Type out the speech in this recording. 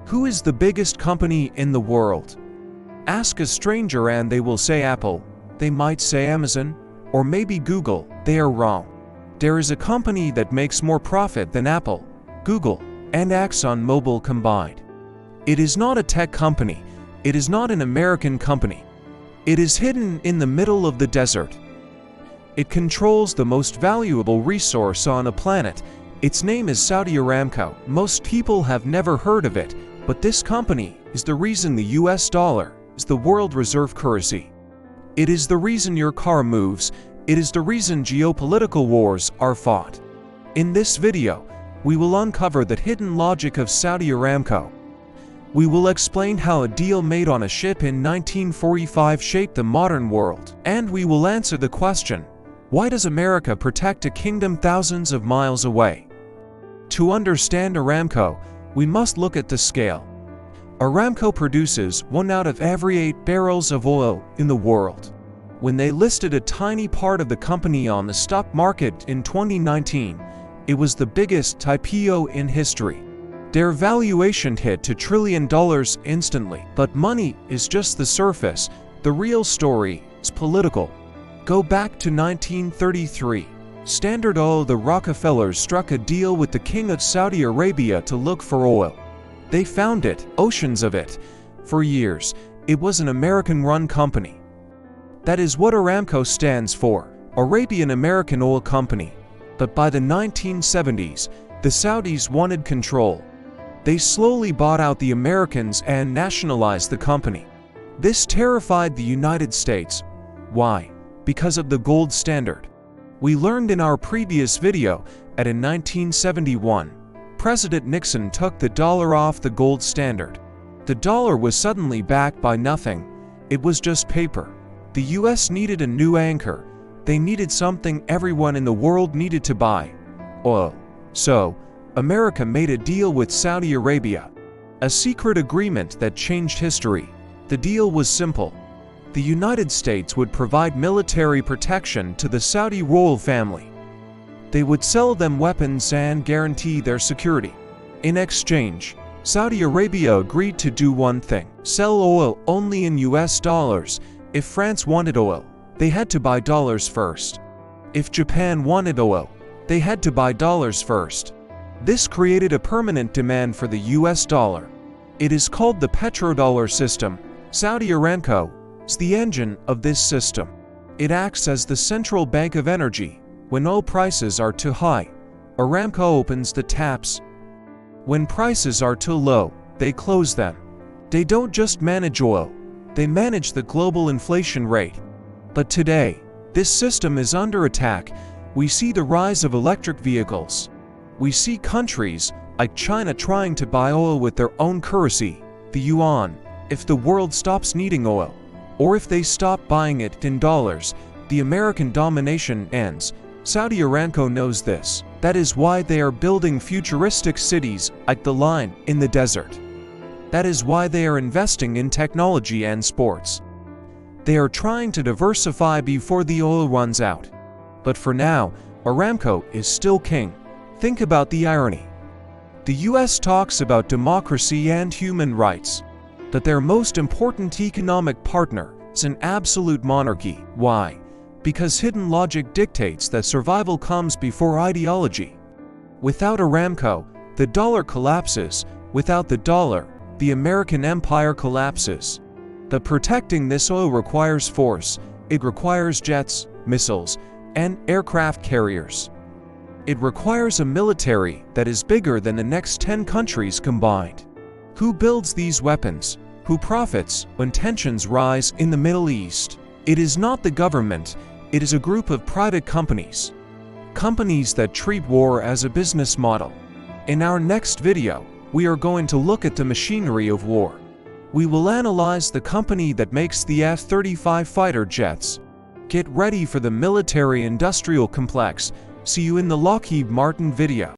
Who is the biggest company in the world? Ask a stranger and they will say Apple. They might say Amazon, or maybe Google. They are wrong. There is a company that makes more profit than Apple, Google, and ExxonMobil combined. It is not a tech company. It is not an American company. It is hidden in the middle of the desert. It controls the most valuable resource on a planet. Its name is Saudi Aramco. Most people have never heard of it, but this company is the reason the US dollar is the world reserve currency. It is the reason your car moves. It is the reason geopolitical wars are fought. In this video, we will uncover the hidden logic of Saudi Aramco. We will explain how a deal made on a ship in 1945 shaped the modern world. And we will answer the question, why does America protect a kingdom thousands of miles away? To understand Aramco, we must look at the scale. Aramco produces 1 out of every 8 barrels of oil in the world. When they listed a tiny part of the company on the stock market in 2019, it was the biggest IPO in history. Their valuation hit $2 trillion instantly. But money is just the surface. The real story is political. Go back to 1933. Standard Oil, the Rockefellers struck a deal with the King of Saudi Arabia to look for oil. They found it, oceans of it. For years, it was an American-run company. That is what Aramco stands for, Arabian American Oil Company. But by the 1970s, the Saudis wanted control. They slowly bought out the Americans and nationalized the company. This terrified the United States. Why? Because of the gold standard. We learned in our previous video that in 1971, President Nixon took the dollar off the gold standard. The dollar was suddenly backed by nothing. It was just paper. The US needed a new anchor. They needed something everyone in the world needed to buy: oil. So, America made a deal with Saudi Arabia. A secret agreement that changed history. The deal was simple. The United States would provide military protection to the Saudi royal family. They would sell them weapons and guarantee their security. In exchange, Saudi Arabia agreed to do one thing: sell oil only in US dollars. If France wanted oil, they had to buy dollars first. If Japan wanted oil, they had to buy dollars first. This created a permanent demand for the US dollar. It is called the Petrodollar system. Saudi Aramco is the engine of this system. It acts as the central bank of energy. When oil prices are too high, Aramco opens the taps. When prices are too low, they close them. They don't just manage oil, they manage the global inflation rate. But today, this system is under attack. We see the rise of electric vehicles. We see countries like China trying to buy oil with their own currency, the yuan. If the world stops needing oil, or if they stop buying it in dollars, the American domination ends. Saudi Aramco knows this. That is why they are building futuristic cities like the Line in the desert. That is why they are investing in technology and sports. They are trying to diversify before the oil runs out. But for now, Aramco is still king. Think about the irony. The US talks about democracy and human rights, but their most important economic partner is an absolute monarchy. Why? Because hidden logic dictates that survival comes before ideology. Without Aramco, the dollar collapses. Without the dollar, the American empire collapses. But protecting this oil requires force. It requires jets, missiles, and aircraft carriers. It requires a military that is bigger than the next 10 countries combined. Who builds these weapons? Who profits when tensions rise in the Middle East? It is not the government. It is a group of private companies. Companies that treat war as a business model. In our next video, we are going to look at the machinery of war. We will analyze the company that makes the F-35 fighter jets. Get ready for the military-industrial complex. See you in the Lockheed Martin video.